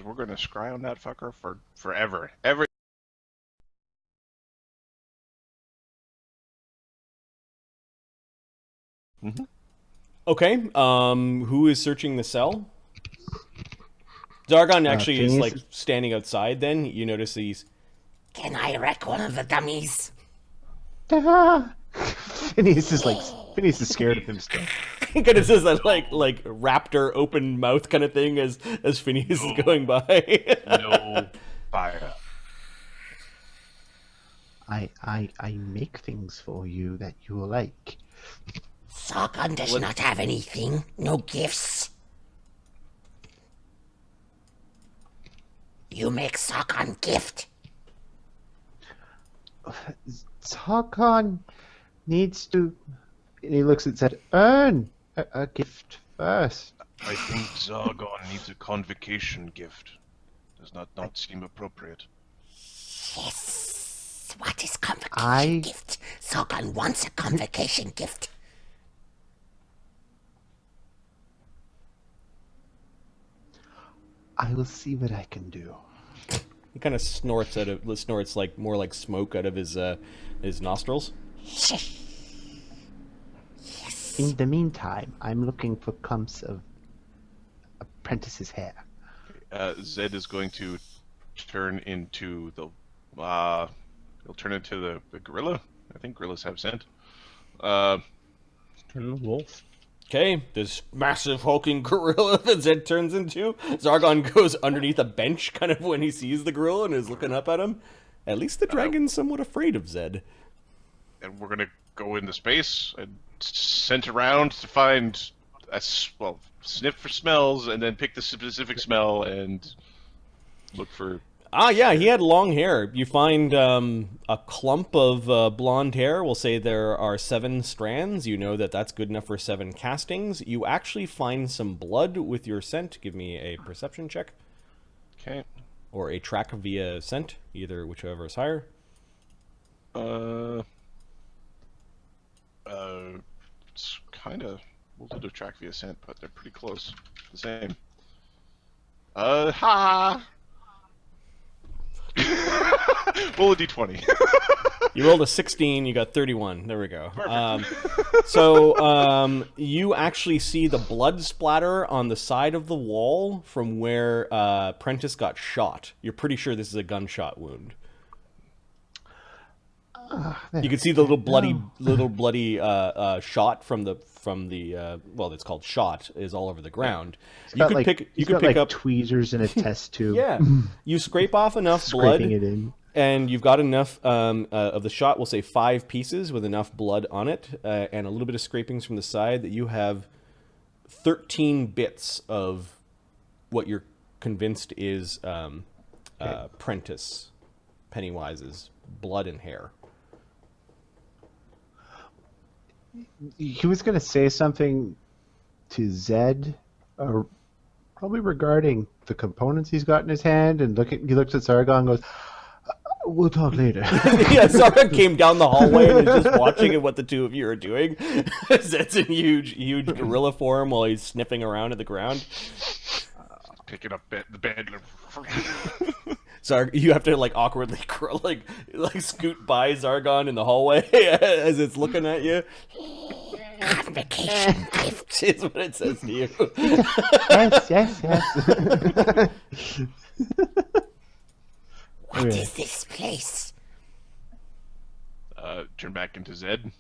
because we're gonna scry on that fucker for forever. Ever. Mm-hmm. Okay. Who is searching the cell? Czargon actually is like standing outside. Then you notice he's. Can I wreck one of the dummies? Phineas is scared of him still. Kind of says that like raptor open mouth kind of thing as Phineas is going by. No fire. I make things for you that you will like. Czargon does not have anything. No gifts. You make Czargon gift. Czargon needs to. And he looks at Zed. Earn a gift first. I think Czargon needs a convocation gift. Does not seem appropriate. Yes. What is convocation gift? Czargon wants a convocation gift. I will see what I can do. He kind of snorts like more like smoke out of his nostrils. Yes. In the meantime, I'm looking for clumps of apprentice's hair. Zed is going to turn into the he'll turn into the gorilla. I think gorillas have scent. Turn into a wolf. Okay, this massive hulking gorilla that Zed turns into. Czargon goes underneath a bench kind of when he sees the gorilla and is looking up at him. At least the dragon's somewhat afraid of Zed. And we're gonna go into space and scent around to find sniff for smells and then pick the specific smell and look for. Yeah, he had long hair. You find a clump of blonde hair. We'll say there are 7 strands. You know that that's good enough for 7 castings. You actually find some blood with your scent. Give me a perception check. Okay. Or a track via scent, whichever is higher. It's kind of. We'll do the track via scent, but they're pretty close. The same. Ha! Roll a d20. You rolled a 16, you got 31. There we go. So you actually see the blood splatter on the side of the wall from where Prentice got shot. You're pretty sure this is a gunshot wound. You can see the little bloody shot from the well, it's called shot, is all over the ground. You could pick up tweezers in a test tube. Yeah, you scrape off enough blood, it in. and you've got enough of the shot. We'll say 5 pieces with enough blood on it, and a little bit of scrapings from the side that you have 13 bits of what you're convinced is Prentice Pennywise's blood and hair. He was going to say something to Zed, probably regarding the components he's got in his hand, and he looks at Czargon and goes, "We'll talk later." Yeah, Czargon came down the hallway and is just watching what the two of you are doing. Zed's in huge gorilla form while he's sniffing around at the ground. Picking up the bed. You have to awkwardly scoot by Czargon in the hallway as it's looking at you. Convocation gift is what it says to you. Yes. What is this place? Turn back into Zed.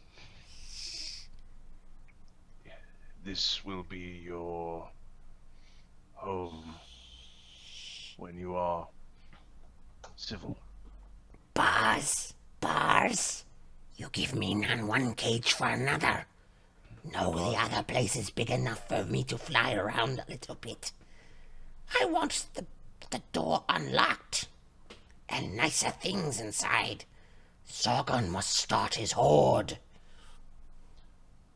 This will be your home when you are civil. Bars. You give me none one cage for another. No, the other place is big enough for me to fly around a little bit. I want the door unlocked. And nicer things inside. Czargon must start his horde.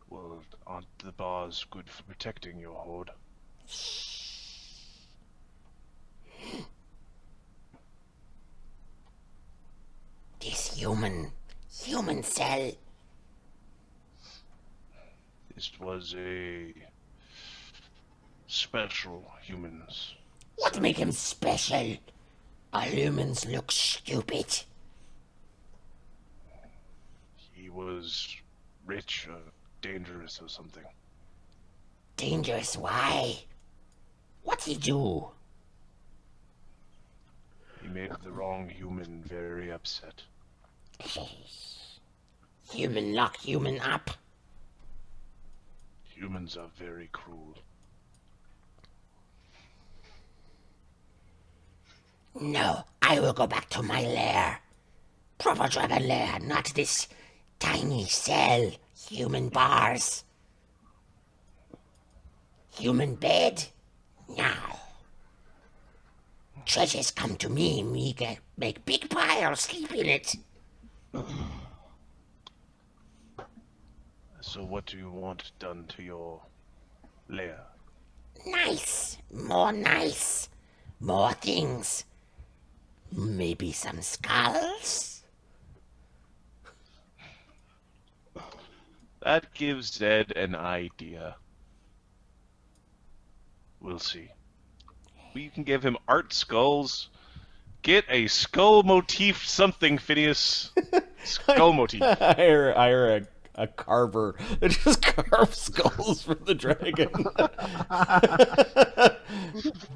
Well, aren't the bars good for protecting your horde? This human cell. This was a special humans. What make him special? All humans look stupid. He was rich or dangerous or something. Dangerous, why? What'd he do? He made the wrong human very upset. Human lock human up. Humans are very cruel. No, I will go back to my lair. Proper dragon lair, not this tiny cell. Human bars. Human bed? No. Treasures come to me can make big pile, sleep in it. So what do you want done to your lair? Nice. More things. Maybe some skulls? That gives Zed an idea. We'll see. We can give him art skulls. Get a skull motif something, Phineas. Skull motif. hire a carver that just carves skulls for the dragon.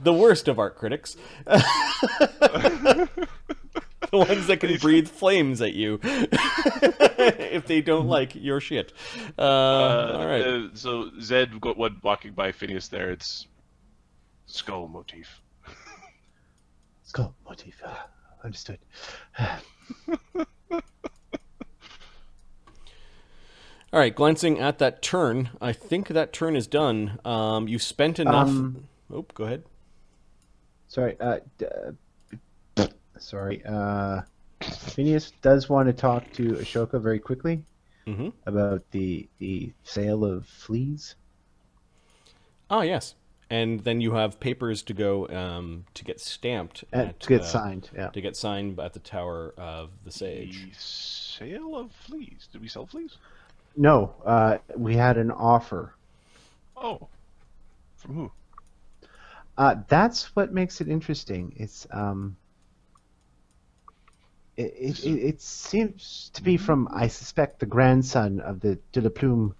The worst of art critics. The ones that can breathe flames at you if they don't like your shit. All right. So Zed walking by Phineas there, it's skull motif. Skull motif. Understood. All right, glancing at that turn, I think that turn is done. You spent enough. Oh, go ahead. Sorry. Phineas does want to talk to Ashoka very quickly about the sale of fleas. Ah, yes. And then you have papers to go to get stamped. To get signed, yeah. To get signed at the Tower of the Sage. The sale of fleas. Did we sell fleas? No, we had an offer. Oh. From who? That's what makes it interesting. It's it seems to be from, I suspect, the grandson of the de la Plume.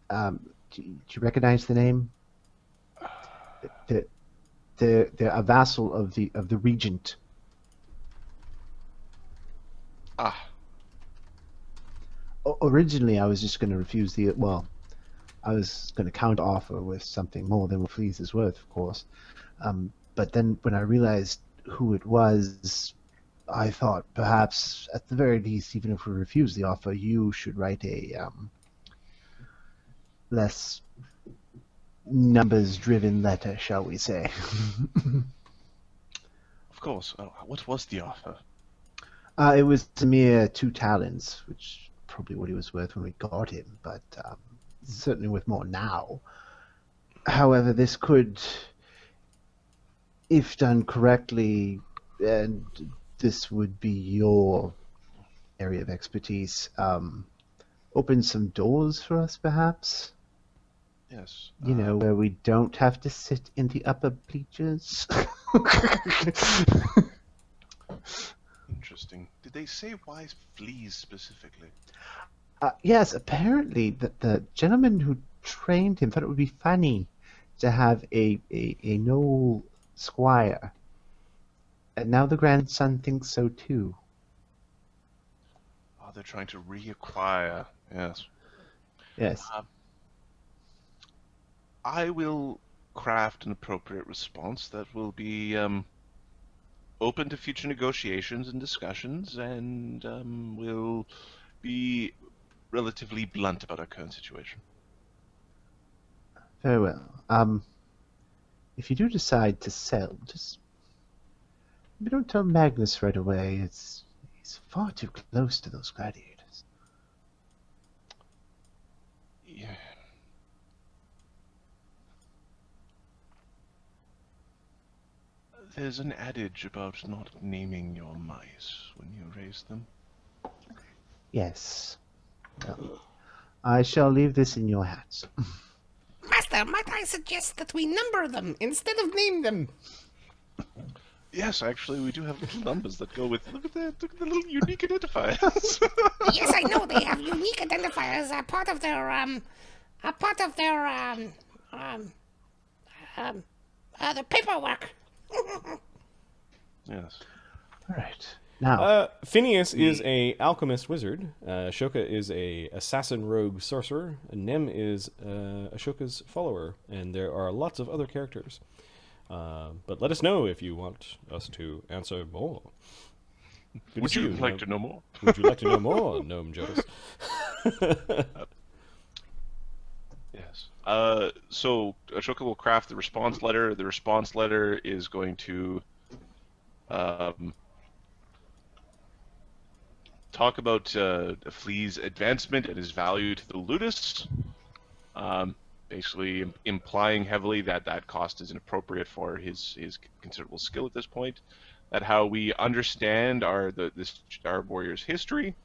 Do you recognize the name? They're a vassal of the regent. Ah. Originally, I was just going to refuse I was going to counter offer with something more than what fleas is worth, of course. But then when I realized who it was, I thought perhaps, at the very least, even if we refuse the offer, you should write a less numbers-driven letter, shall we say. Of course. What was the offer? It was a mere 2 talents, which probably what he was worth when we got him, but certainly worth more now. However, this could, if done correctly, and this would be your area of expertise, open some doors for us, perhaps? Yes. You know, where we don't have to sit in the upper bleachers. Interesting. Did they say why fleas specifically? Yes, apparently the gentleman who trained him thought it would be funny to have a noble squire. And now the grandson thinks so too. Oh, they're trying to reacquire. Yes. Yes. I will craft an appropriate response that will be open to future negotiations and discussions, and will be relatively blunt about our current situation. Very well. If you do decide to sell, just maybe don't tell Magnus right away. He's far too close to those gladiators. Yeah. There's an adage about not naming your mice when you raise them. Yes. Well, I shall leave this in your hands. Must Master, might I suggest that we number them instead of name them? Yes, actually, we do have little numbers that go with. Look at that! Look at the little unique identifiers. Yes, I know they have unique identifiers. Part of their the paperwork. Yes. All right. Now, Phineas is a alchemist wizard. Ashoka is a assassin rogue sorcerer. And Nem is Ashoka's follower. And there are lots of other characters. But let us know if you want us to answer more. Good Would to see you like to know more? Would you like to know more, Gnome Jonas? Yes. So Ashoka will craft the response letter. The response letter is going to talk about Flea's advancement and his value to the Ludus. Basically implying heavily that that cost is inappropriate for his considerable skill at this point. That how we understand our warrior's history,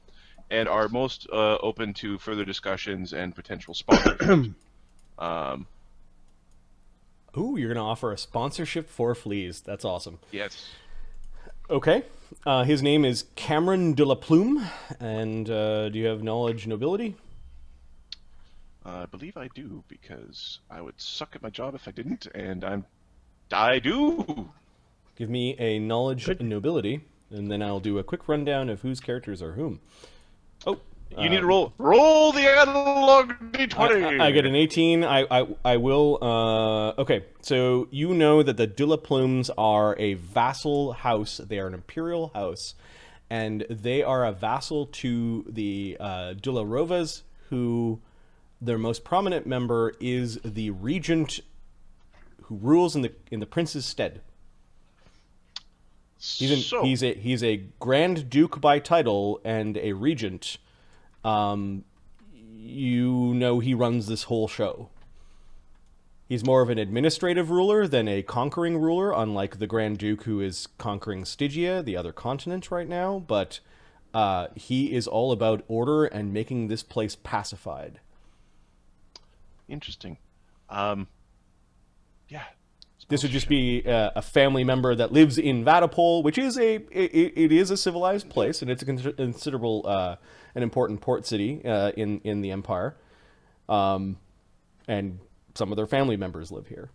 and are most open to further discussions and potential sponsorships. Ooh, you're going to offer a sponsorship for Fleas. That's awesome. Yes. Okay. His name is Cameron de la Plume. And do you have knowledge nobility? I believe I do, because I would suck at my job if I didn't, and I do. Give me a knowledge nobility, and then I'll do a quick rundown of whose characters are whom. Oh, You need to roll the analog d20. I get an 18. I will. Okay, so you know that the de la Plumes are a vassal house. They are an imperial house, and they are a vassal to the de la Rovas, who their most prominent member is the regent who rules in the prince's stead. He's a Grand Duke by title and a regent. You know he runs this whole show. He's more of an administrative ruler than a conquering ruler, unlike the Grand Duke who is conquering Stygia, the other continent right now, but he is all about order and making this place pacified. Interesting. Yeah. This would just be a family member that lives in Vatopol, which is it is a civilized place, and it's a considerable, an important port city in the Empire, and some of their family members live here.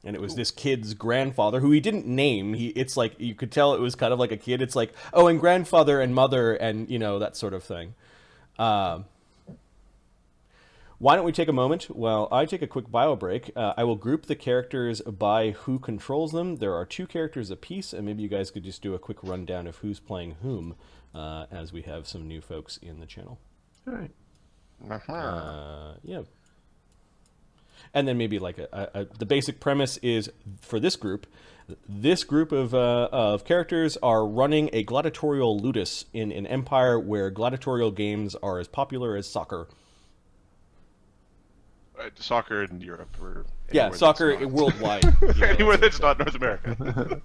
And it was this kid's grandfather, who he didn't name. It's like you could tell it was kind of like a kid. It's like, oh, and grandfather and mother, and that sort of thing. Why don't we take a moment while I take a quick bio break? I will group the characters by who controls them. There are 2 characters apiece, and maybe you guys could just do a quick rundown of who's playing whom, as we have some new folks in the channel. all right. Yeah. And then maybe like the basic premise is for this group of characters are running a gladiatorial ludus in an empire where gladiatorial games are as popular as soccer. Soccer in Europe, or Yeah, soccer worldwide. Anywhere that's not North America.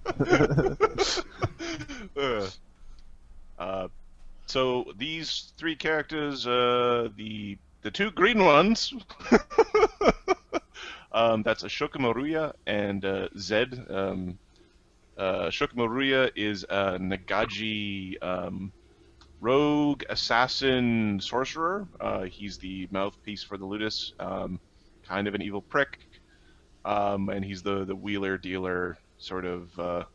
So these 3 characters, the 2 green ones, that's Ashoka Maruya and Zed. Ashoka Maruya is a Nagaji rogue assassin sorcerer. He's the mouthpiece for the Ludus, kind of an evil prick, and he's the wheeler dealer sort of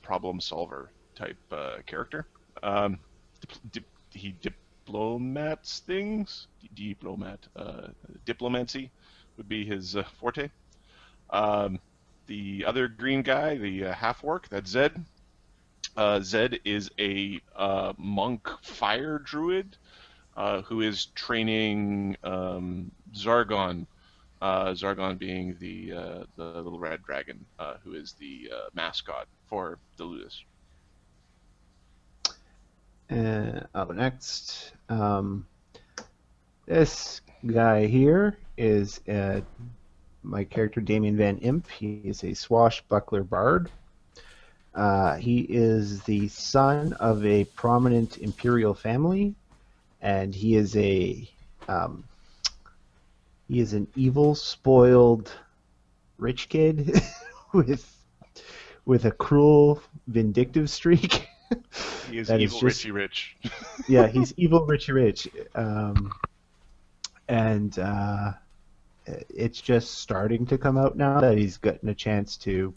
problem solver type character. He diplomats things. Diplomancy would be his forte. The other green guy, the half-orc, that's Zed. Zed is a monk fire druid who is training Czargon. Czargon being the little red dragon, who is the mascot for the Ludus. Up next, this guy here is my character Damian Van Imp. He is a swashbuckler bard. He is the son of a prominent imperial family, and he is a He is an evil, spoiled, rich kid with a cruel, vindictive streak. He is That is evil, just- Richie Rich. Yeah, he's evil, Richie Rich, and it's just starting to come out now that he's gotten a chance to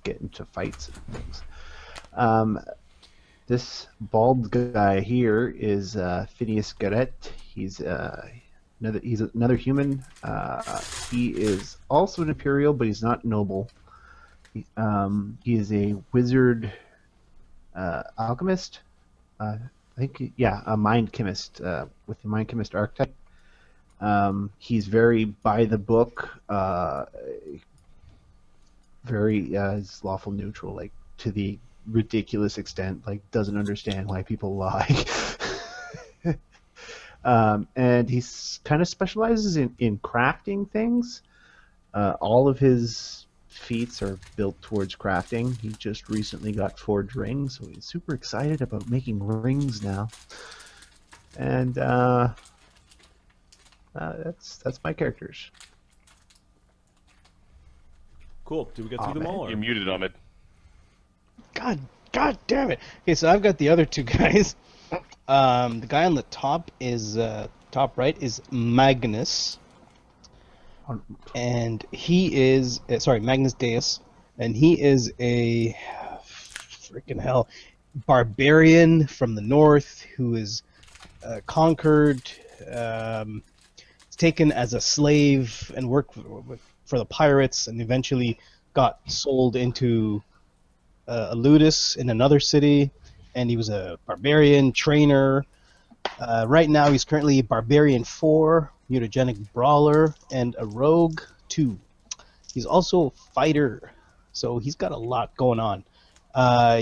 get into fights and things. This bald guy here is Phineas and Ashoka. He's another human. He is also an Imperial, but he's not noble. He is a wizard, alchemist. I think, yeah, a mind chemist with the mind chemist archetype. He's very by the book, very is lawful neutral, like to the ridiculous extent, like doesn't understand why people lie. And he's kind of specializes in crafting things. All of his feats are built towards crafting. He just recently got forged rings, so he's super excited about making rings now. And that's my characters. Cool. Did we get through them all? Or? You're muted, Ahmed. God damn it. Okay, so I've got the other two guys. The guy on the top is top right is Magnus, and he is Magnus Deus, and he is a freaking hell barbarian from the north who is conquered, taken as a slave and worked for the pirates, and eventually got sold into a ludus in another city, and he was a barbarian trainer. Right now he's currently Barbarian 4, mutagenic brawler, and a rogue 2. He's also a fighter, so he's got a lot going on.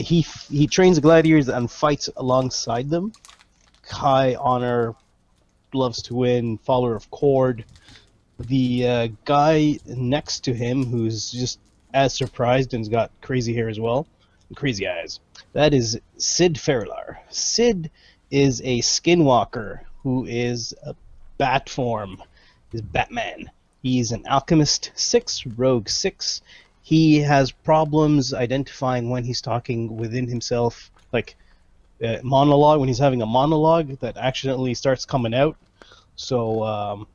He trains gladiators and fights alongside them. High honor, loves to win, follower of Cord. The guy next to him, who's just as surprised and's got crazy hair as well, and crazy eyes, that is Sid Farilar. Sid is a skinwalker who is a bat form. He's Batman. He's an alchemist 6, rogue 6. He has problems identifying when he's talking within himself, like monologue, when he's having a monologue that accidentally starts coming out. So,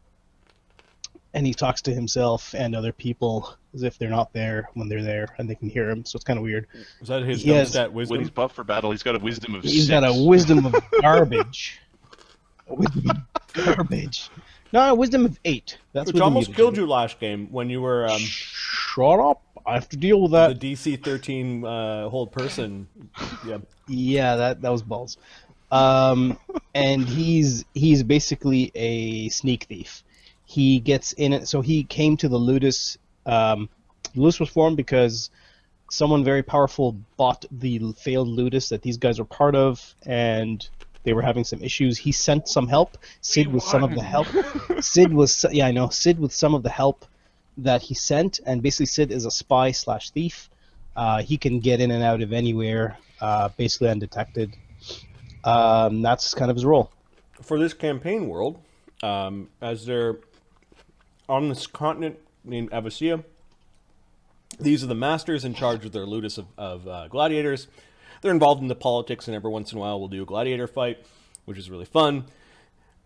and he talks to himself and other people as if they're not there when they're there, and they can hear him. So it's kind of weird. Is that his When wisdom? he's buffed for battle, he's got a wisdom of He's 6. got a wisdom of garbage. A wisdom of garbage. No, a wisdom of 8. That's Which what almost killed you last game when you were Shut up! I have to deal with that. the DC 13 whole person. Yeah. Yeah, that was balls. And he's basically a sneak thief. He gets in it. So he came to the ludus. Ludus was formed because someone very powerful bought the failed ludus that these guys were part of, and they were having some issues. He sent some help. Sid with some of the help. Sid with some of the help that he sent, and basically Sid is a spy / thief. He can get in and out of anywhere, basically undetected. That's kind of his role. For this campaign world, as they're on this continent named Avasia, these are the masters in charge of their ludus of gladiators. They're involved in the politics, and every once in a while we'll do a gladiator fight, which is really fun.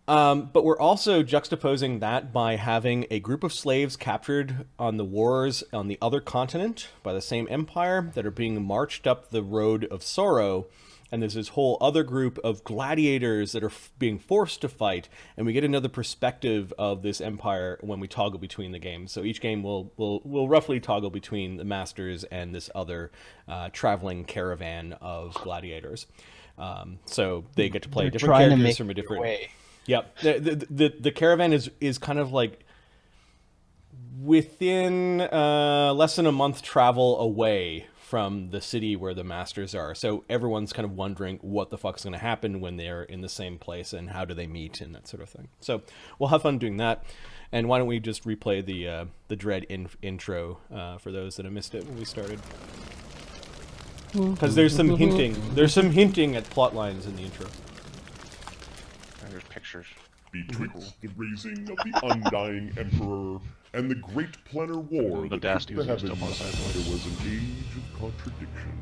But we're also juxtaposing that by having a group of slaves captured on the wars on the other continent by the same empire that are being marched up the road of sorrow. And there's this whole other group of gladiators that are being forced to fight, and we get another perspective of this empire when we toggle between the games. So each game will roughly toggle between the masters and this other traveling caravan of gladiators. So they get to play different characters from a different way. Yep. The caravan is kind of like within less than a month travel away from the city where the masters are. So everyone's kind of wondering what the fuck's going to happen when they're in the same place and how do they meet and that sort of thing. So we'll have fun doing that. And why don't we just replay the Dread intro for those that have missed it when we started. Because there's some hinting. There's some hinting at plot lines in the intro. There's pictures. betwixt the raising of the undying emperor and the great planar war The that Dastys shook the used to heavens, modify voice. there was an age of contradiction,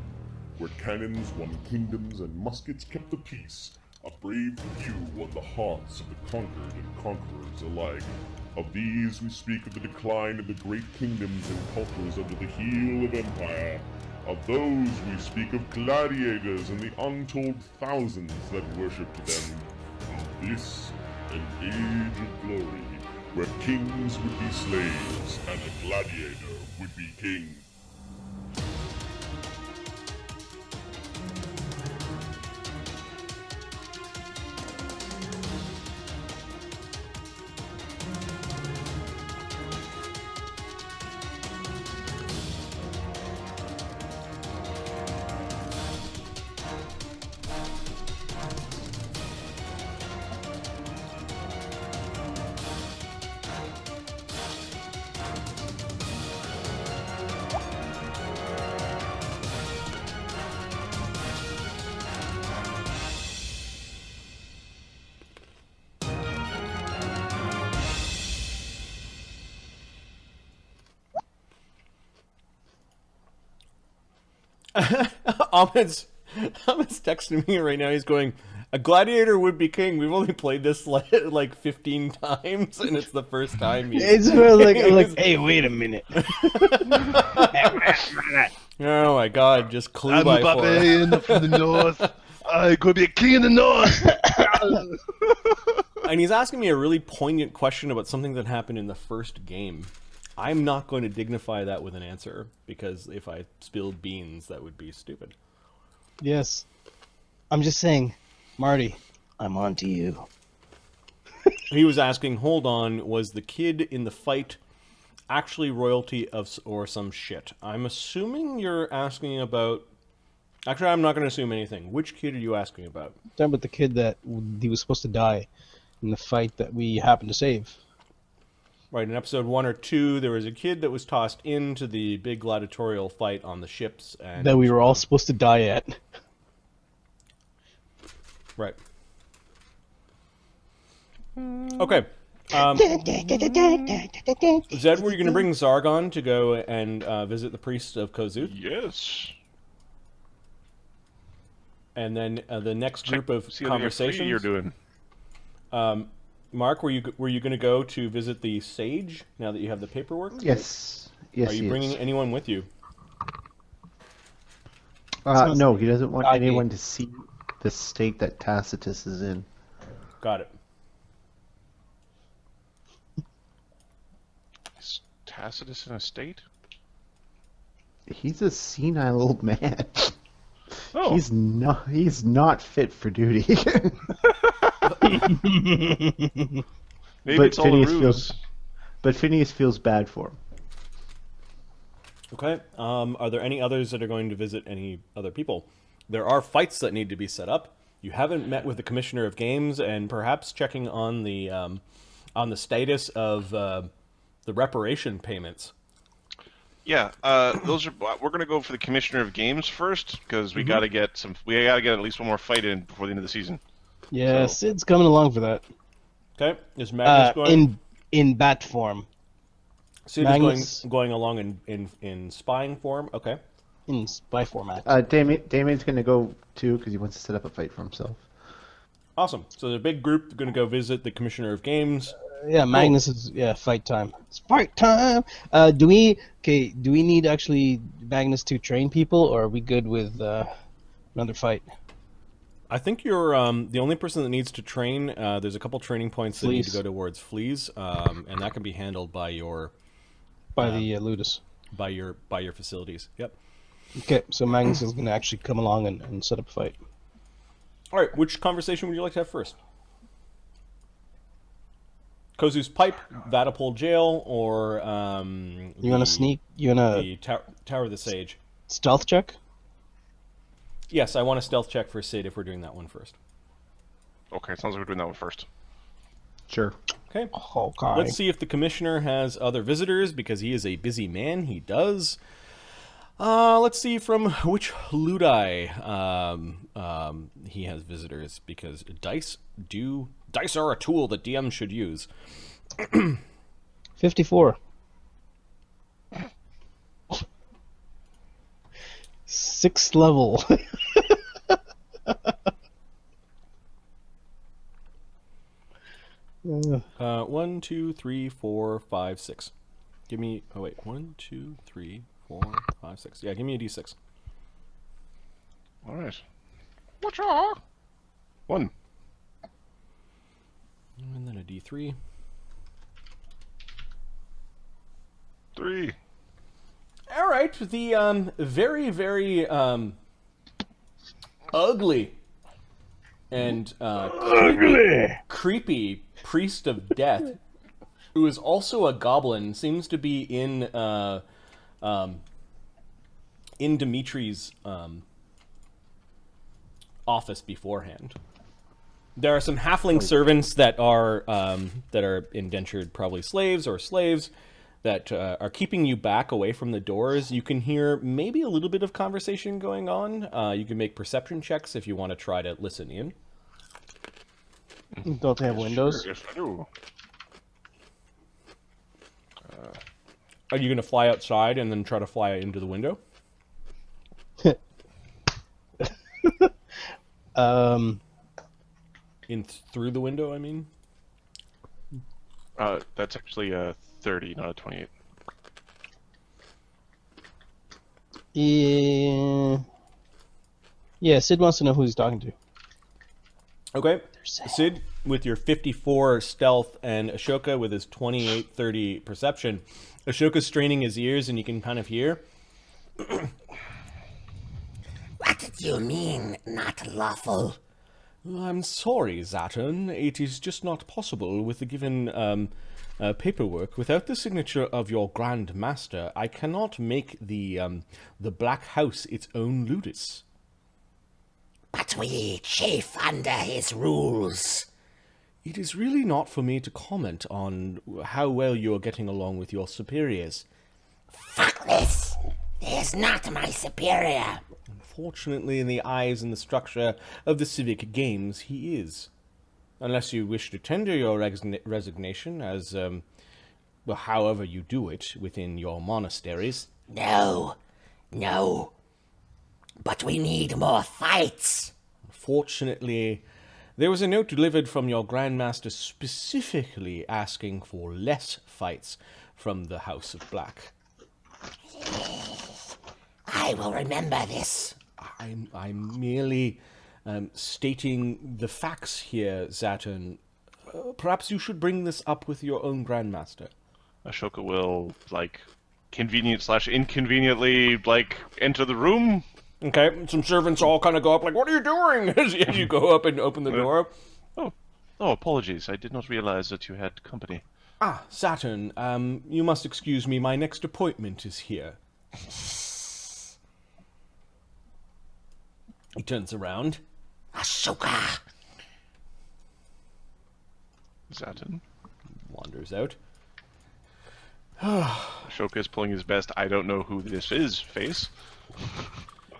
where cannons won kingdoms and muskets kept the peace. A brave few won the hearts of the conquered and conquerors alike. Of these we speak of the decline of the great kingdoms and cultures under the heel of empire. Of those we speak of gladiators and the untold thousands that worshipped them. Of this, an age of glory, where kings would be slaves and a gladiator would be king. Ahmed's texting me right now. He's going, a gladiator would be king. We've only played this like 15 times, and it's the first time. It's sort of like, hey, wait a minute. Oh my god, just clue I'm by a four. barbarian from the north. I could be a king in the north. And he's asking me a really poignant question about something that happened in the first game. I'm not going to dignify that with an answer, because if I spilled beans, that would be stupid. Yes. I'm just saying, Marty, I'm on to you. He was asking, hold on, was the kid in the fight actually royalty or some shit? I'm assuming you're asking about... Actually, I'm not going to assume anything. Which kid are you asking about? Talking about the kid that he was supposed to die in the fight that we happened to save. Right, in episode 1 or 2, there was a kid that was tossed into the big gladiatorial fight on the ships. And That we were all supposed to die at. Right. Okay. Zed, were you going to bring Czargon to go and visit the priest of Kossuth? Yes. And then the next group of See how many conversations you're doing. Mark, were you going to go to visit the sage now that you have the paperwork? Yes. Yes. Are you bringing anyone with you? No, he doesn't want Okay. anyone to see the state that Tacitus is in. Got it. Is Tacitus in a state? He's a senile old man. Oh. He's not fit for duty. Maybe But it's all a Phineas ruse. But Phineas feels bad for him. Okay. Are there any others that are going to visit any other people? There are fights that need to be set up. You haven't met with the Commissioner of Games, and perhaps checking on the status of the reparation payments. Yeah, those are. We're gonna go for the Commissioner of Games first because we gotta get some. We gotta get at least one more fight in before the end of the season. Yeah, Sid's coming along for that. Okay. Is Magnus going? In bat form. Sid Magnus- is going along in spying form. Okay. In spy format. Damian's going to go too because he wants to set up a fight for himself. Awesome. So there's a big group going to go visit the Commissioner of Games. Yeah, Magnus is fight time. It's fight time. Do we need actually Magnus to train people, or are we good with another fight? I think you're the only person that needs to train. There's a couple training points that need to Fleas. go towards fleas, and that can be handled by your By the Ludus. by your facilities. Yep. Okay, so Magnus is going to actually come along and set up a fight. All right. Which conversation would you like to have first? Kozu's pipe, Vatapole jail, or You want to sneak? You want the Tower of the Sage? to stealth check? Yes, I want a stealth check for Sid if we're doing that one first. Okay, it sounds like we're doing that one first. Sure. Okay. Okay. Let's see if the commissioner has other visitors, because he is a busy man. He does. Let's see from which Ludi he has visitors, because dice do Dice are a tool that DMs should use. 54. 6th level. 1, 2, 3, 4, 5, 6. Give me. Oh wait, 1, 2, 3, 4, 5, 6. Yeah, give me a D6. All right. Whatcha? 1. And then a D3. 3. All right, the very, very ugly and creepy priest of death, who is also a goblin, seems to be in Dimitri's office beforehand. There are some halfling servants that are indentured, probably slaves or slaves, that are keeping you back away from the doors. You can hear maybe a little bit of conversation going on. You can make perception checks if you want to try to listen in. Don't they have windows? Sure, yes, I do. Are you going to fly outside and then try to fly into the window? Through the window, I mean? That's actually a 30, not a 28. Yeah, Sid wants to know who he's talking to. Okay. Sid, with your 54 stealth, and Ashoka with his 28-30 perception. Ashoka's straining his ears, and you can kind of hear. What do you mean, not lawful? I'm sorry, Zaton. It is just not possible with the given paperwork. Without the signature of your Grand Master, I cannot make the Black House its own ludus. But we chafe under his rules. It is really not for me to comment on how well you are getting along with your superiors. Fuck this! There's not my superior. Unfortunately, in the eyes and the structure of the Civic Games, he is. Unless you wish to tender your resignation as, well, however you do it within your monasteries. No. But we need more fights. Fortunately, there was a note delivered from your Grandmaster specifically asking for less fights from the House of Black. I will remember this. I'm merely stating the facts here, Zaton. Perhaps you should bring this up with your own Grandmaster. Ashoka will, convenient/inconveniently, enter the room. Okay, some servants all kind of go up like, what are you doing? As you go up and open the door. Oh, apologies. I did not realize that you had company. Ah, Saturn, you must excuse me. My next appointment is here. He turns around. Ashoka! Zaten Wanders out. Ashoka is pulling his best I don't know who this is face.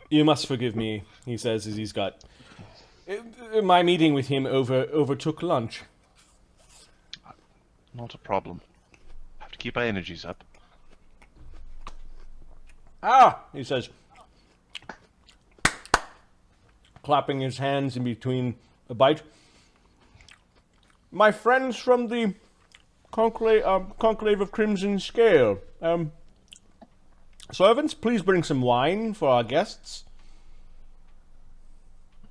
You must forgive me, he says as he's got... My meeting with him overtook lunch. Not a problem. Have to keep our energies up. Ah, he says, clapping his hands in between a bite. My friends from the Conclave of Crimson Scale. Servants, please bring some wine for our guests.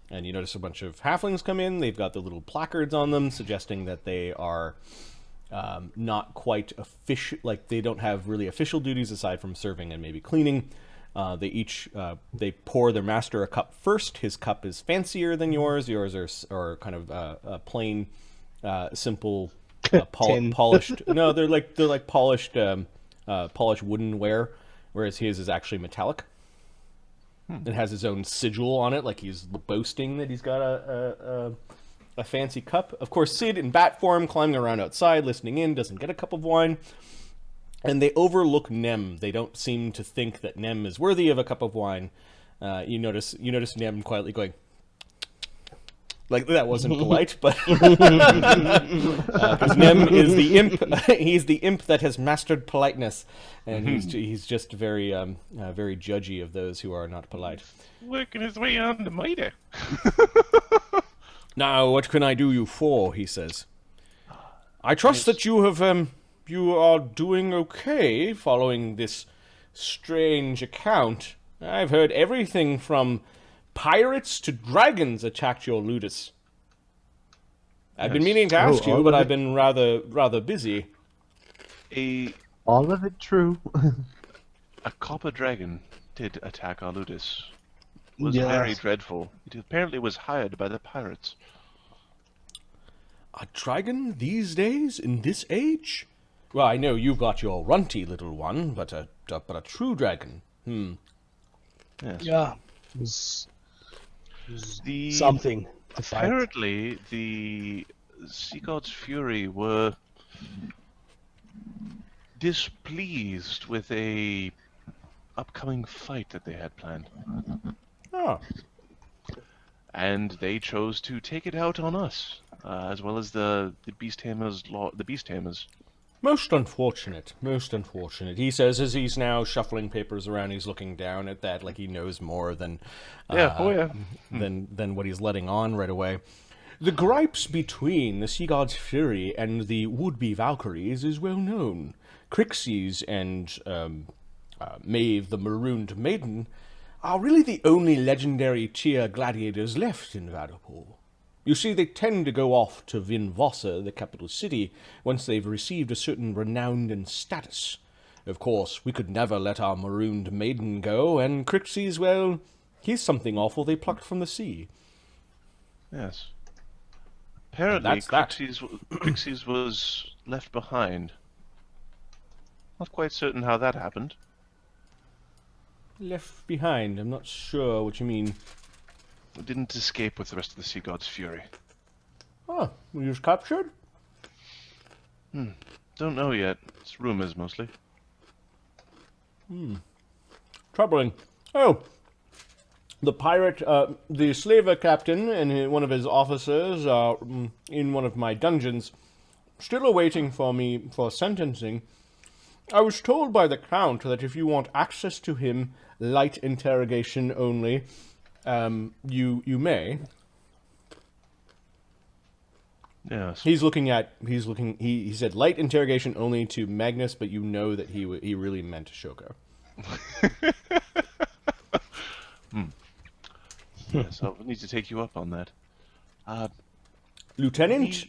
And you notice a bunch of halflings come in. They've got the little placards on them suggesting that they are not quite official, like they don't have really official duties aside from serving and maybe cleaning. They pour their master a cup first. His cup is fancier than yours. Yours are kind of a plain, simple, polished. No, they're like polished, polished woodenware. Whereas his is actually metallic. It has his own sigil on it, like he's boasting that he's got a fancy cup. Of course, Sid in bat form, climbing around outside, listening in, doesn't get a cup of wine. And they overlook Nem. They don't seem to think that Nem is worthy of a cup of wine. You notice Nem quietly going, Like, that wasn't polite, but... Because Nem is the imp. He's the imp that has mastered politeness. And he's just very very judgy of those who are not polite. Working his way on the mitre. Now, what can I do you for, he says. I trust that you have, you are doing okay following this strange account. I've heard everything from pirates to dragons attacked your ludus. I've been meaning to ask you, but I've been rather busy. All of it true. A copper dragon did attack our ludus. It was Yes. very dreadful. It apparently was hired by the pirates. A dragon these days, in this age? Well, I know you've got your runty little one, but a true dragon. Yes. Yeah. It was The something to fight. Apparently, the Sea God's Fury were displeased with a upcoming fight that they had planned, Oh, and they chose to take it out on us, as well as the Beast Tamers. The Beast Tamers. most unfortunate, most unfortunate. He says as he's now shuffling papers around, he's looking down at that like he knows more than than what he's letting on right away. The gripes between the Sea God's Fury and the would-be Valkyries is well known. Kryxes and Maeve the Marooned Maiden are really the only legendary tier gladiators left in Vadapul. You see, they tend to go off to Vinvossa, the capital city, once they've received a certain renown and status. Of course, we could never let our Marooned Maiden go, and Kryxes, well, he's something awful they plucked from the sea. Yes. Apparently, That's that. Kryxes was left behind. Not quite certain how that happened. Left behind, I'm not sure what you mean. It didn't escape with the rest of the Sea God's Fury. Oh, he was captured? Don't know yet. It's rumors mostly. Troubling. Oh, the pirate, the slaver captain and one of his officers are in one of my dungeons, still awaiting for me for sentencing. I was told by the Count that if you want access to him, light interrogation only, you may. Yes. He said light interrogation only to Magnus, but you know that he really meant Ashoka. Yes, I'll need to take you up on that. Lieutenant,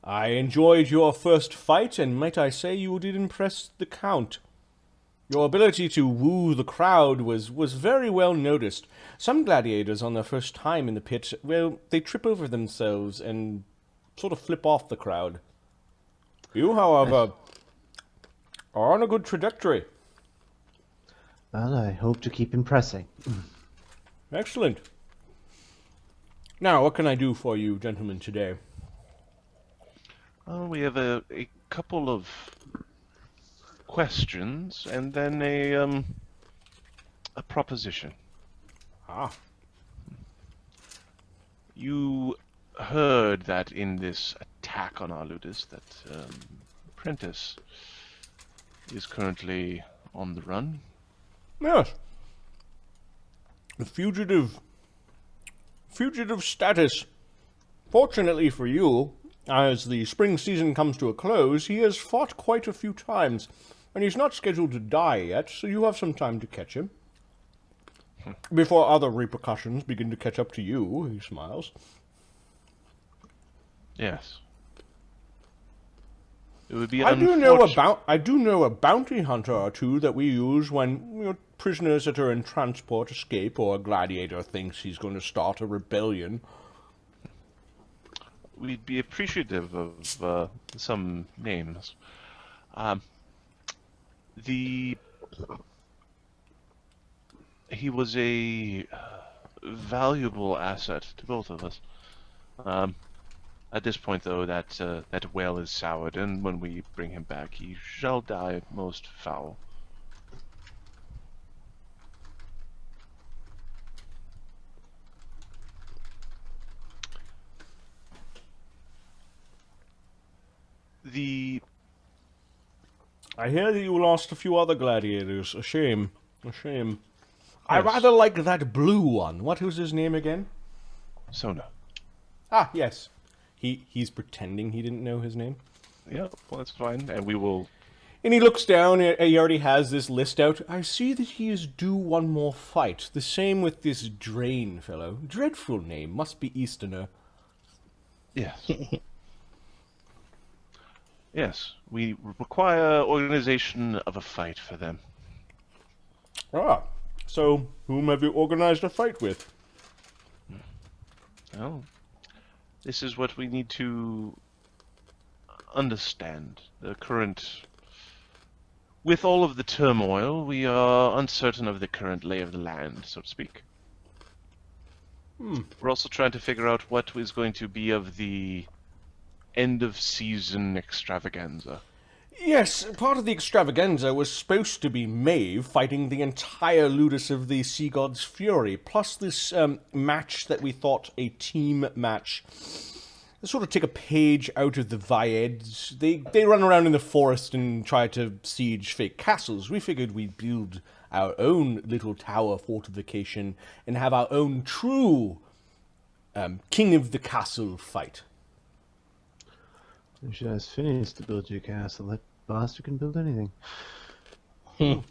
I enjoyed your first fight, and might I say you did impress the Count. Your ability to woo the crowd was very well noticed. Some gladiators on their first time in the pit, well, they trip over themselves and sort of flip off the crowd. You, however, are on a good trajectory. Well, I hope to keep impressing. Excellent. Now, what can I do for you, gentlemen, today? We have a couple of questions and then a proposition. Ah, You heard that in this attack on our ludus that Prentice is currently on the run. yes. The fugitive status. Fortunately for you, as the spring season comes to a close, he has fought quite a few times, and he's not scheduled to die yet, so you have some time to catch him. Before other repercussions begin to catch up to you, he smiles. Yes. It would be I do know a bounty hunter or two that we use when prisoners that are in transport escape or a gladiator thinks he's going to start a rebellion. We'd be appreciative of some names. He was a valuable asset to both of us. At this point, though, that well is soured, and when we bring him back, he shall die most foul. the I hear that you lost a few other gladiators. A shame. A shame. I Yes. rather like that blue one. What was his name again? Sona. Ah, yes. He's pretending he didn't know his name. Yeah, well, that's fine, and we will. And he looks down, he already has this list out. I see that he is due one more fight. The same with this Drain fellow. Dreadful name, must be Easterner. Yes. Yes, we require organization of a fight for them. Ah, so whom have you organized a fight with? Well, this is what we need to understand. The current... With all of the turmoil, we are uncertain of the current lay of the land, so to speak. We're also trying to figure out what is going to be of the end-of-season extravaganza. Yes, part of the extravaganza was supposed to be Maeve fighting the entire Ludus of the Sea God's Fury, plus this match that we thought a team match. They sort of take a page out of the Vaeds. They run around in the forest and try to siege fake castles. We figured we'd build our own little tower fortification and have our own true King of the Castle fight. You should ask Phineas to build you a castle. That bastard can build anything. Usually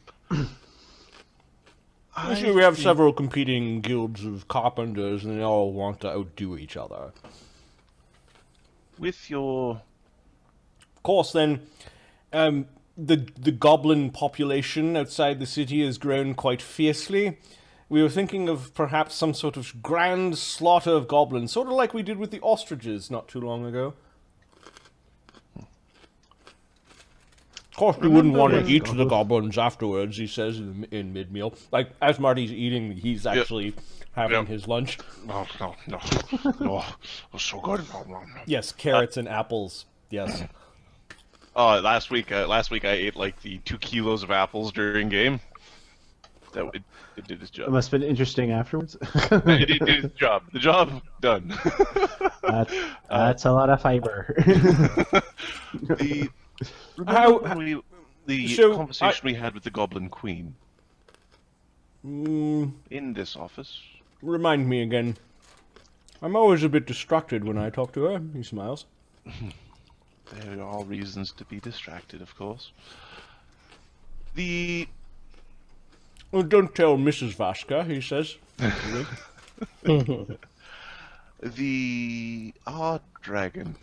we have several competing guilds of carpenters and they all want to outdo each other. With your... Of course, then, the goblin population outside the city has grown quite fiercely. We were thinking of perhaps some sort of grand slaughter of goblins, sort of like we did with the ostriches not too long ago. Of course, we wouldn't want to eat the goblins afterwards, he says in mid-meal. Like, as Marty's eating, he's actually having his lunch. No, it was so good. No. Yes, carrots and apples, yes. Last week I ate like the 2 kilos of apples during game. It did its It job. must have been interesting afterwards. It did its job. The job done. That's a lot of fiber. The conversation we had with the Goblin Queen in this office. Remind me again. I'm always a bit distracted when I talk to her, he smiles. There are all reasons to be distracted, of course. Oh, don't tell Mrs. Vaska, he says. The Ard Dragon.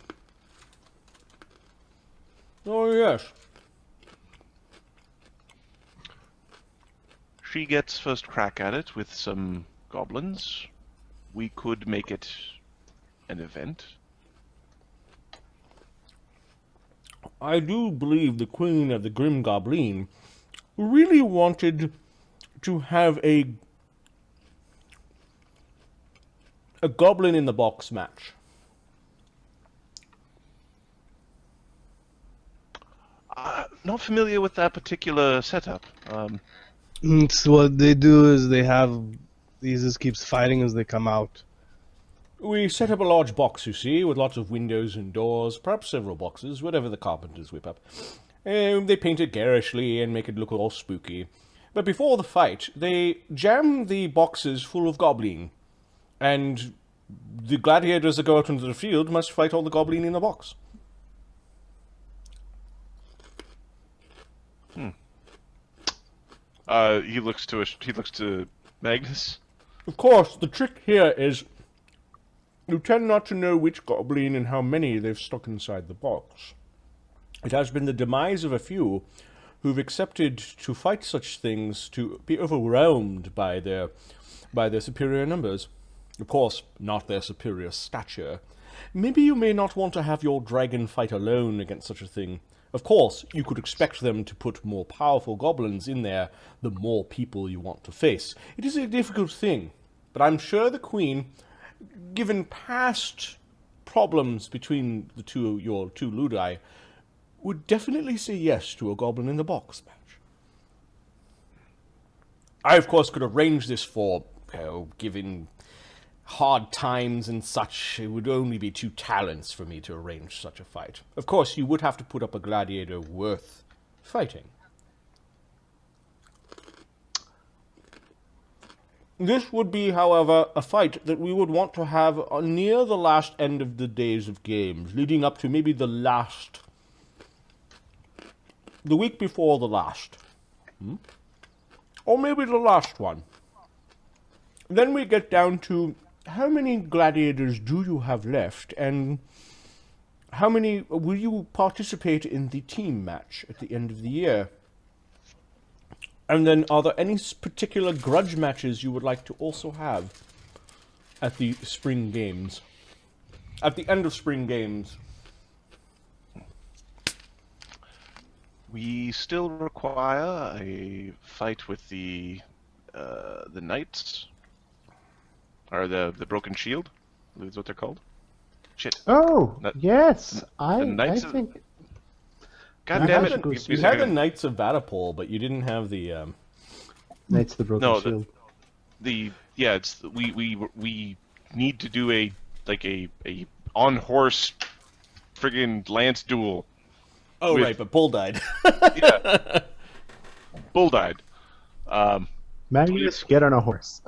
Oh, yes. She gets first crack at it with some goblins. We could make it an event. I do believe the Queen of the Grim Goblin really wanted to have a goblin in the box match. Not familiar with that particular setup. So what they do is they have these just keeps fighting as they come out. We set up a large box, you see, with lots of windows and doors, perhaps several boxes, whatever the carpenters whip up. They paint it garishly and make it look all spooky. But before the fight, they jam the boxes full of goblin, and the gladiators that go out into the field must fight all the goblin in the box. He looks to Magnus. Of course, the trick here is you tend not to know which goblin and how many they've stuck inside the box. It has been the demise of a few who've accepted to fight such things to be overwhelmed by their superior numbers. Of course, not their superior stature. Maybe you may not want to have your dragon fight alone against such a thing. Of course, you could expect them to put more powerful goblins in there the more people you want to face. It is a difficult thing, but I'm sure the Queen, given past problems between your two Ludi, would definitely say yes to a goblin in the box match. I, of course, could arrange this for, given hard times and such, it would only be 2 talents for me to arrange such a fight. Of course, you would have to put up a gladiator worth fighting. This would be, however, a fight that we would want to have near the last end of the days of games, leading up to maybe the week before the last. Or maybe the last one. Then we get down to how many gladiators do you have left, and how many will you participate in the team match at the end of the year? And then are there any particular grudge matches you would like to also have at the spring games? At the end of spring games? We still require a fight with the knights. Or the broken shield, I believe is what they're called. Shit. Oh, yes. I Knights of- think... God I damn had it! to go Give me see a You had the second. Knights of Vatapole, but you didn't have the... Knights of the Broken No, Shield. we need to do a on horse friggin' lance duel. Oh, with- right, but Bull died. Yeah. Bull died. Magnus, get on a horse.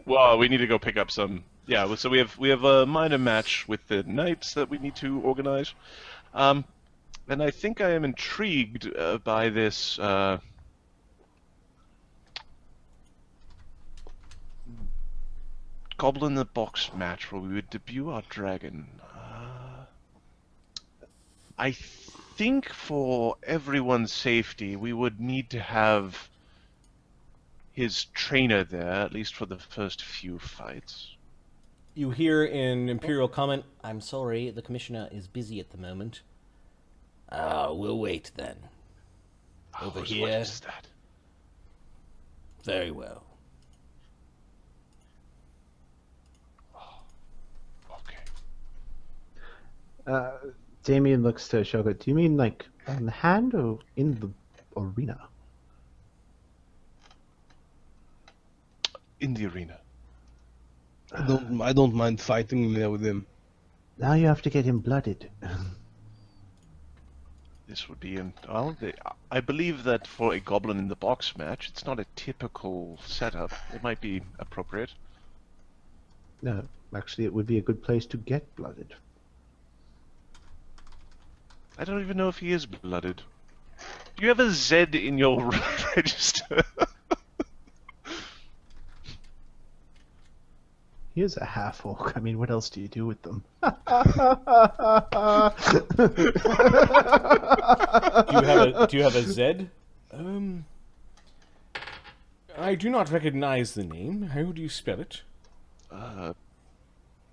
Well, we need to go pick up some. Yeah, so we have a minor match with the knights that we need to organize. And I think I am intrigued by this Goblin in the Box match where we would debut our dragon. I think for everyone's safety, we would need to have his trainer there, at least for the first few fights. You hear in Imperial comment, "I'm sorry, the Commissioner is busy at the moment." We'll wait then. Over What here. is that? Very well. Okay. Damian looks to Ashoka. Do you mean like on the hand or in the arena? In the arena. I don't mind fighting there with him. Now you have to get him blooded. This would be I believe that for a Goblin in the Box match, it's not a typical setup. It might be appropriate. No, actually, it would be a good place to get blooded. I don't even know if he is blooded. Do you have a Z in your register? He is a half orc. I mean, what else do you do with them? Do you have a Z? I do not recognize the name. How do you spell it?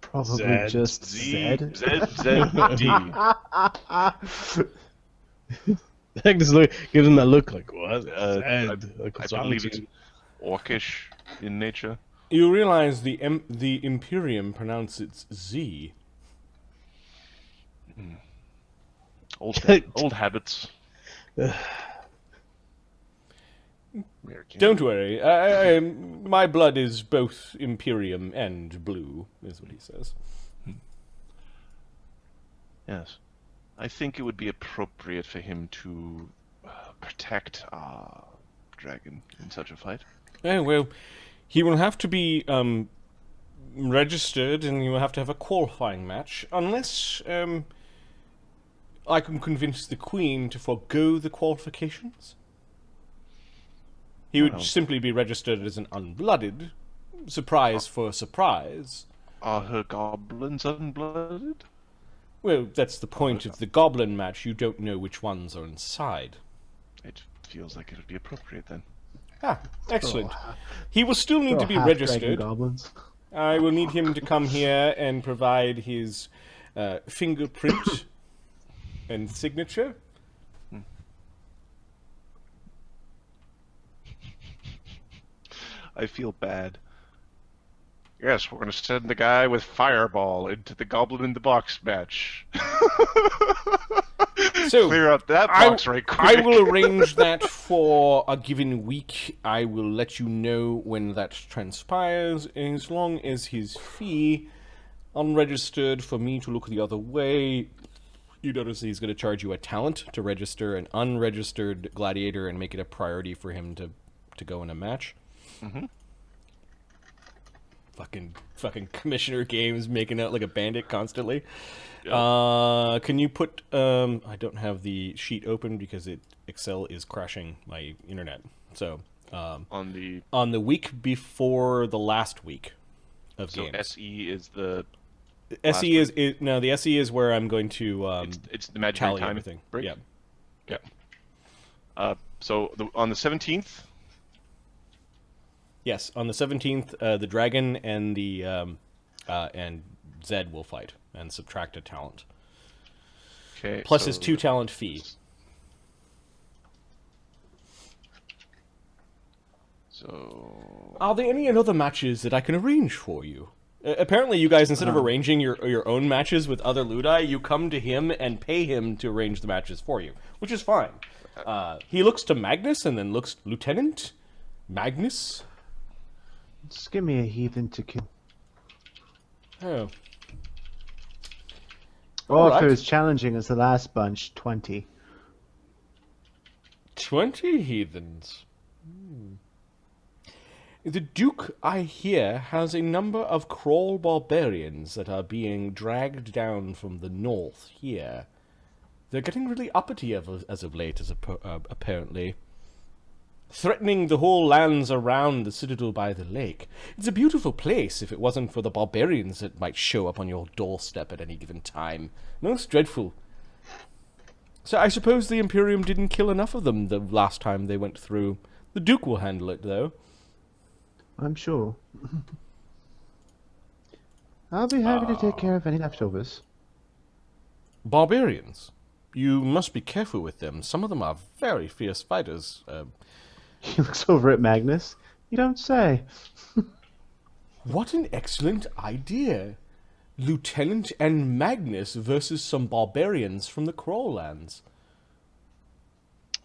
Probably Zed. just Z Zed. Z D. Magnus gives him that look like, what? I Like, what's I wrong believe with it's you? orcish in nature. You realize the Imperium pronounce it Z. Old habits. American. Don't worry. My blood is both Imperium and blue, is what he says. Yes. I think it would be appropriate for him to protect our dragon in such a fight. Oh, well, he will have to be registered, and you will have to have a qualifying match, unless I can convince the Queen to forego the qualifications. He would Well. simply be registered as an unblooded. Surprise for surprise. Are her goblins unblooded? Well, that's the point of the goblin match. You don't know which ones are inside. It feels like it would be appropriate then. Ah, excellent. He will still need to be half-dragon registered. goblins. I will need him to come here and provide his fingerprint and signature. I feel bad. Yes, we're going to send the guy with Fireball into the Goblin in the Box match. So Clear out that box right quick. I will arrange that for a given week. I will let you know when that transpires, as long as his fee, unregistered, for me to look the other way. You notice he's going to charge you a talent to register an unregistered gladiator and make it a priority for him to go in a match. Mm-hmm. Fucking Commissioner Games making out like a bandit constantly. Yep. Can you put... I don't have the sheet open because Excel is crashing my internet. So, on the week before the last week of games. So SE is the... SE is the SE is where I'm going to it's the Magistrate tally time everything. break? Yeah. So on the 17th... Yes, on the 17th, the dragon and the and Zed will fight and subtract a talent. Okay. Plus his 2 talent fee. So... Are there any other matches that I can arrange for you? Apparently, you guys, instead of arranging your own matches with other Ludi, you come to him and pay him to arrange the matches for you, which is fine. He looks to Magnus and then looks Lieutenant Magnus. Just give me a heathen to kill. Oh. Oh, Alright. if it was challenging as the last bunch, 20. 20 heathens. The Duke, I hear, has a number of Kroll barbarians that are being dragged down from the north here. They're getting really uppity as of late, apparently. Threatening the whole lands around the citadel by the lake. It's a beautiful place if it wasn't for the barbarians that might show up on your doorstep at any given time. Most dreadful. So I suppose the Imperium didn't kill enough of them the last time they went through. The Duke will handle it, though. I'm sure. I'll be happy to take care of any leftovers. Barbarians? You must be careful with them. Some of them are very fierce fighters. He looks over at Magnus. You don't say. What an excellent idea. Lieutenant and Magnus versus some barbarians from the Kroll lands.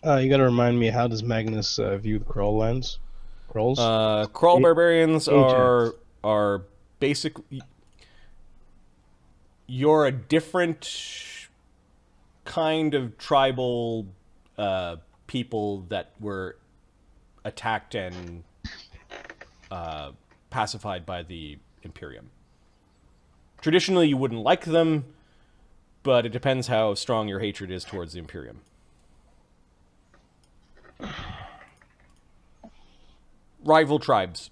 You gotta remind me, how does Magnus view the Kroll lands? Krolls? Kroll barbarians Agents. are basically... You're a different kind of tribal people that were attacked and pacified by the Imperium. Traditionally, you wouldn't like them, but it depends how strong your hatred is towards the Imperium. Rival tribes.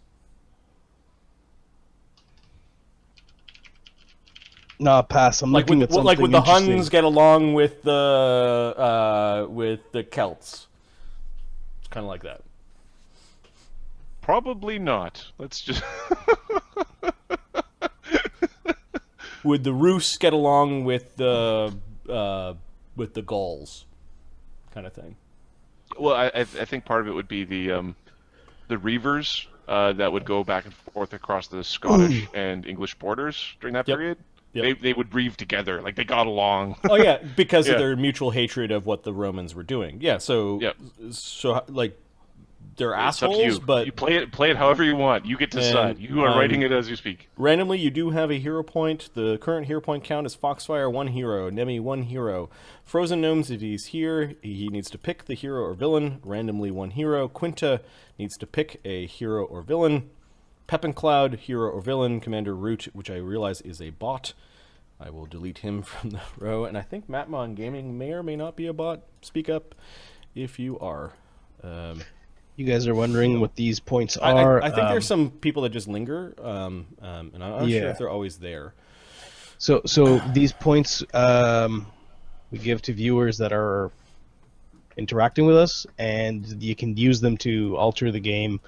Nah, pass. I'm looking at something like would the interesting. Huns get along with the Celts? It's kind of like that. Probably not. Let's just... Would the Rus get along with the Gauls? Kind of thing. Well, I think part of it would be the Reavers that would go back and forth across the Scottish and English borders during that Yep. period. Yep. They would reave together, like they got along. Oh yeah, because Yeah. of their mutual hatred of what the Romans were doing. Yeah, so Yep. so like they're It's up to assholes, you. but You play it however you want. You get to decide. And, You are writing it as you speak. randomly you do have a hero point. The current hero point count is Foxfire 1 hero, Nemi 1 hero. Frozen Gnomes, if he's here, he needs to pick the hero or villain, randomly 1 hero. Quinta needs to pick a hero or villain. Peppencloud, hero or villain. Commander Root, which I realize is a bot. I will delete him from the row. And I think Matmon Gaming may or may not be a bot. Speak up if you are. You guys are wondering what these points I are. think there's some people that just linger, and I'm not sure if they're always there. So these points we give to viewers that are interacting with us, and you can use them to alter the game,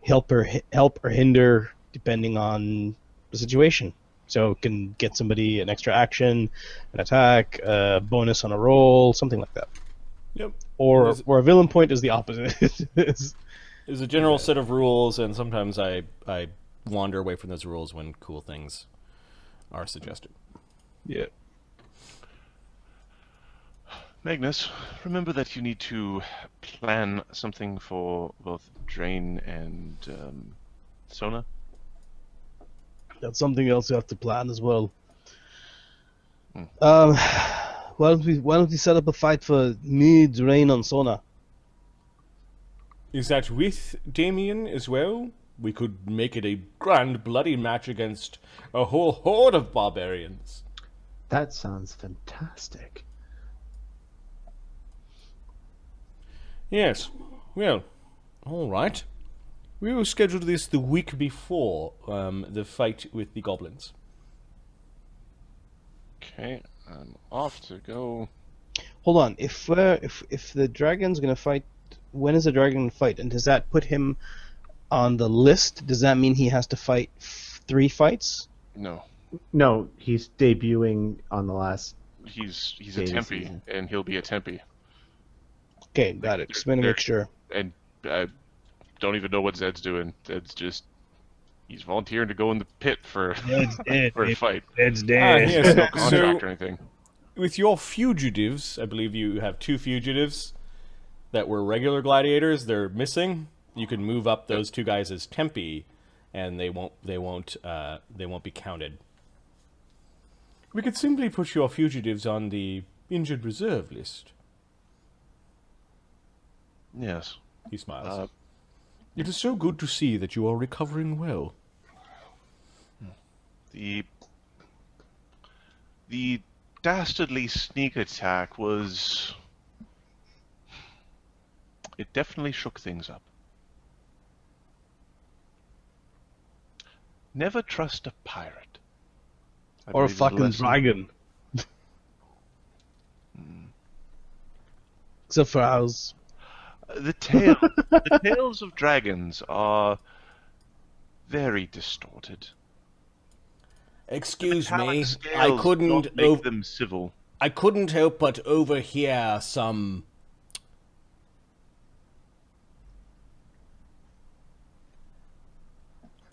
help or hinder depending on the situation. So it can get somebody an extra action, an attack, a bonus on a roll, something like that. Yep. Or a villain point is the opposite. There's a general set of rules, and sometimes I wander away from those rules when cool things are suggested. Yeah. Magnus, remember that you need to plan something for both Drain and Sona? That's something else you have to plan as well. Hmm. Why don't we set up a fight for me, Drain, and Sona? Is that with Damian as well? We could make it a grand bloody match against a whole horde of barbarians. That sounds fantastic. Yes. Well, all right. We will schedule this the week before the fight with the goblins. Okay, I'm off to go. Hold on. If the dragon's gonna fight, when is the dragon gonna fight? And does that put him on the list? Does that mean he has to fight 3 fights? No, No, he's debuting on the last. he's a Day of the Tempe, season. and he'll be a Tempe. Okay, got it. Just want to They're- make sure. And I don't even know what Zed's doing. Zed's just... He's volunteering to go in the pit for, for a fight. It's Yes. No contract So, or anything. with your fugitives, I believe you have 2 fugitives that were regular gladiators. They're missing. You can move up those 2 guys as Tempe, and they won't be counted. We could simply put your fugitives on the injured reserve list. Yes. He smiles. It is so good to see that you are recovering well. The dastardly sneak attack was... It definitely shook things up. Never trust a pirate. I Or a believe is the fucking lesson. dragon. Except for ours. The tales of dragons are very distorted. Excuse Metallic me, scales don't make them civil. I couldn't help but overhear some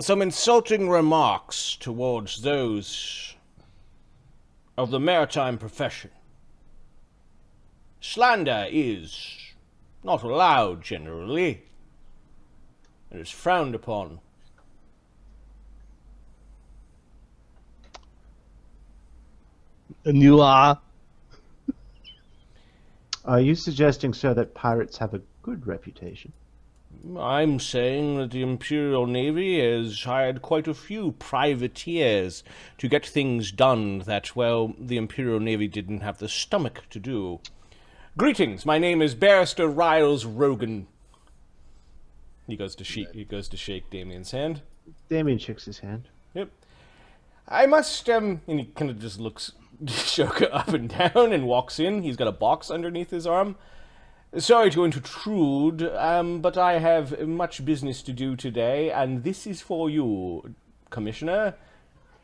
insulting remarks towards those of the maritime profession. Slander is not allowed generally. It is frowned upon. And you are. Are you suggesting, sir, that pirates have a good reputation? I'm saying that the Imperial Navy has hired quite a few privateers to get things done that, well, the Imperial Navy didn't have the stomach to do. Greetings, my name is Barrister Riles Rogan. He goes to shake Damian's hand. Damian shakes his hand. Yep. I must, and he kind of just looks Ashoka up and down and walks in. He's got a box underneath his arm. Sorry to intrude, but I have much business to do today, and this is for you, Commissioner.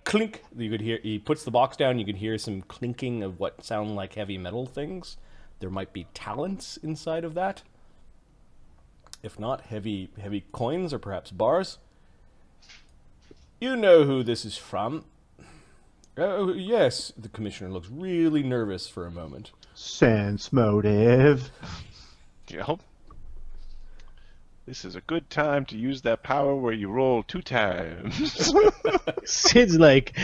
Clink. You could hear. He puts the box down. You can hear some clinking of what sound like heavy metal things. There might be talents inside of that. If not, heavy coins or perhaps bars. You know who this is from. Oh, yes. The Commissioner looks really nervous for a moment. Sense motive. Yep. This is a good time to use that power where you roll 2 times. Sid's like,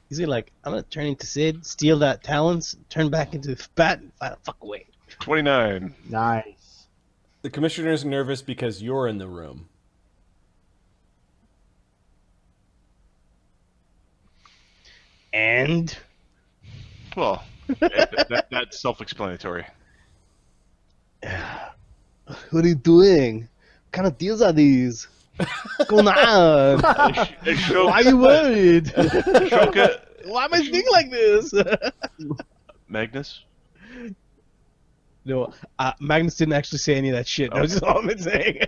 he's like, I'm gonna turn into Sid, steal that talents, turn back into Bat, and find a fuck away. 29. Nice. The Commissioner's nervous because you're in the room. And Well, that's self-explanatory. what are you doing? What kind of deals are these? What's going on? Why are you worried? Ashoka, Why am I thinking like this? Magnus, No, Magnus didn't actually say any of that shit. That was just all I'm saying.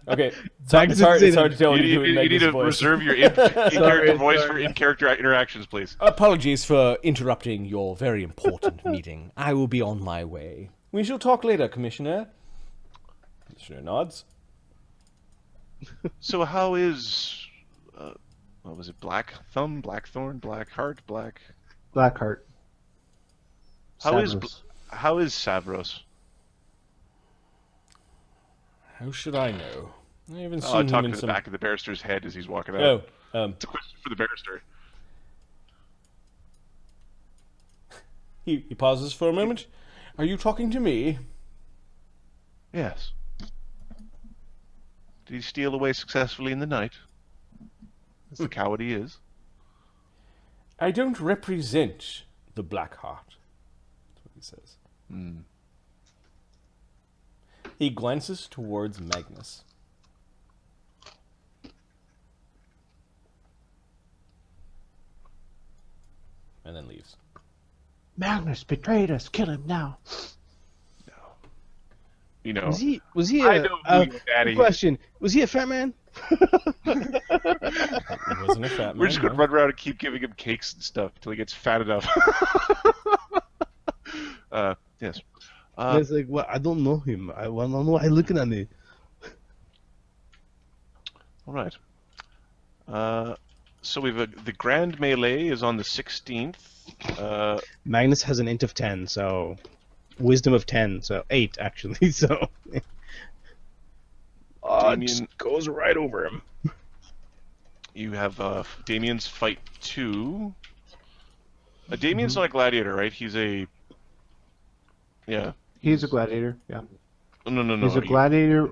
Okay, Magnus it's hard didn't to tell when you you do it in need Magnus' to voice. reserve your in-character voice sorry. for in-character interactions, please. Apologies for interrupting your very important meeting. I will be on my way. We shall talk later, Commissioner. Listener nods. So how is, what was it? Black Thumb, Blackthorn, Blackheart, Black. Blackheart. How is Savros. how is Savros? How should I know? I haven't Oh, seen him talking in to the some. back of the barrister's head as he's walking out. Oh, It's a question for the barrister. he pauses for a moment. Are you talking to me? Yes. Did he steal away successfully in the night? That's the coward he is. I don't represent the Black Heart. That's what he says. Hmm. He glances towards Magnus. And then leaves. Magnus betrayed us. Kill him now. You know, Was he I a know who your daddy is. question? Was he a fat man? He wasn't a fat man. We're just gonna no. run around and keep giving him cakes and stuff until he gets fat enough. Yes. It's like, what? I don't know him. I don't know why looking at me. All right. So we've the grand melee is on the 16th. Magnus has an int of 10, so wisdom of 10, so 8 actually. So Damian- it just goes right over him. You have Damian's fight 2. Damian's not a gladiator, right? He's a. Yeah. He's a gladiator. Yeah. No. He's a gladiator.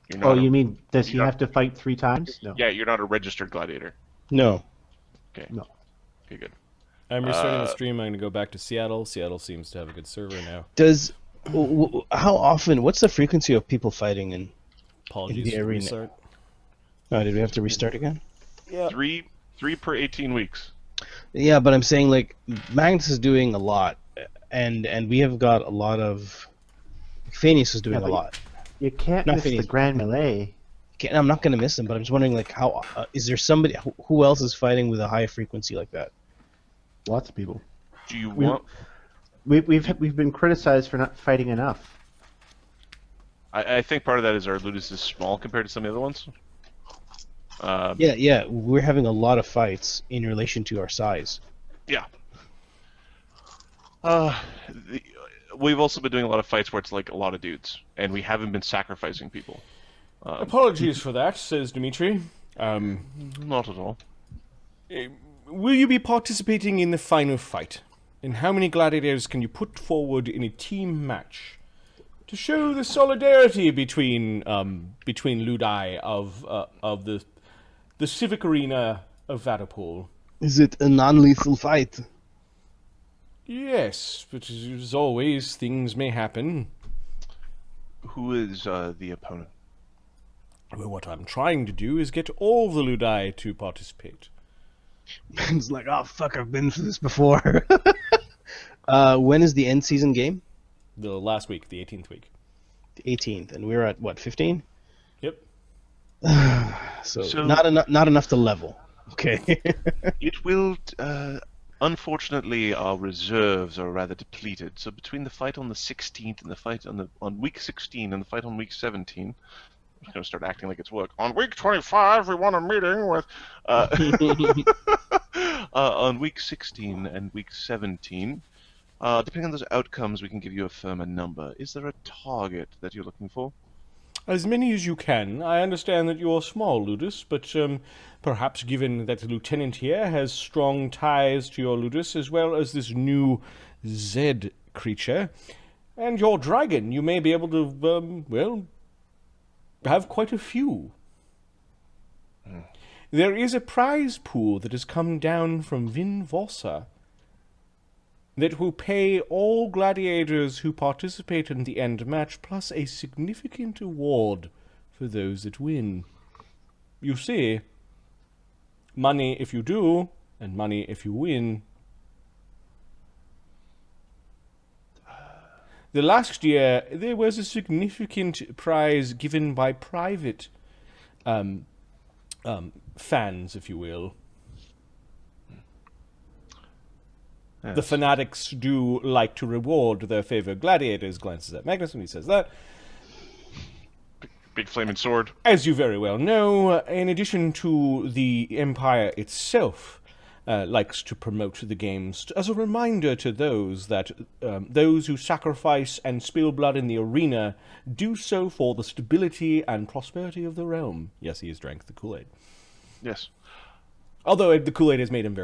You're not Oh, a- you mean does he you're have to fight 3 times? No. Yeah, you're not a registered gladiator. No. Okay. No. Okay, good. I'm restarting the stream. I'm going to go back to Seattle. Seattle seems to have a good server now. Does how often? What's the frequency of people fighting in? Apologies the for the arena. restart. Oh, did we have to restart again? Yeah. Three per 18 weeks. Yeah, but I'm saying like Magnus is doing a lot, and we have got a lot of. Phineas is doing Yeah, a but- lot. You can't Not miss the Phineas. grand melee. I'm not gonna miss him, but I'm just wondering like how is there somebody who else is fighting with a high frequency like that? Lots of people. Do you want? We've been criticized for not fighting enough. I think part of that is our Ludus is small compared to some of the other ones. Yeah, we're having a lot of fights in relation to our size. Yeah. We've also been doing a lot of fights where it's like a lot of dudes, and we haven't been sacrificing people. Apologies for that, says Dimitri. Not at all. Will you be participating in the final fight? And how many gladiators can you put forward in a team match to show the solidarity between Ludi of the Civic Arena of Vatapol? Is it a non-lethal fight? Yes, but as always, things may happen. Who is the opponent? Well, what I'm trying to do is get all the Ludi to participate. It's like, oh fuck, I've been through this before. When is the end season game? The last week, the 18th week. The 18th, and we're at what, 15? Yep. So not enough to level. Okay. It will. Unfortunately, our reserves are rather depleted. So between the fight on the 16th and the fight on week 16 and the fight on week 17, I'm just gonna start acting like it's work. On week 25, we want a meeting with. On week 16 and week 17, depending on those outcomes, we can give you a firmer number. Is there a target that you're looking for? As many as you can. I understand that you're small, Ludus, but perhaps given that the lieutenant here has strong ties to your Ludus, as well as this new Zed creature, and your dragon, you may be able to, have quite a few. There is a prize pool that has come down from Vin Vossa that will pay all gladiators who participate in the end match, plus a significant award for those that win. You see, money if you do, and money if you win. The last year, there was a significant prize given by private fans, if you will. The fanatics do like to reward their favored gladiators, glances at Magnus when he says that. Big flaming sword. As you very well know, in addition to the Empire itself, likes to promote the games as a reminder to those that those who sacrifice and spill blood in the arena do so for the stability and prosperity of the realm. Yes, he has drank the Kool-Aid. Yes. Although the Kool-Aid has made him very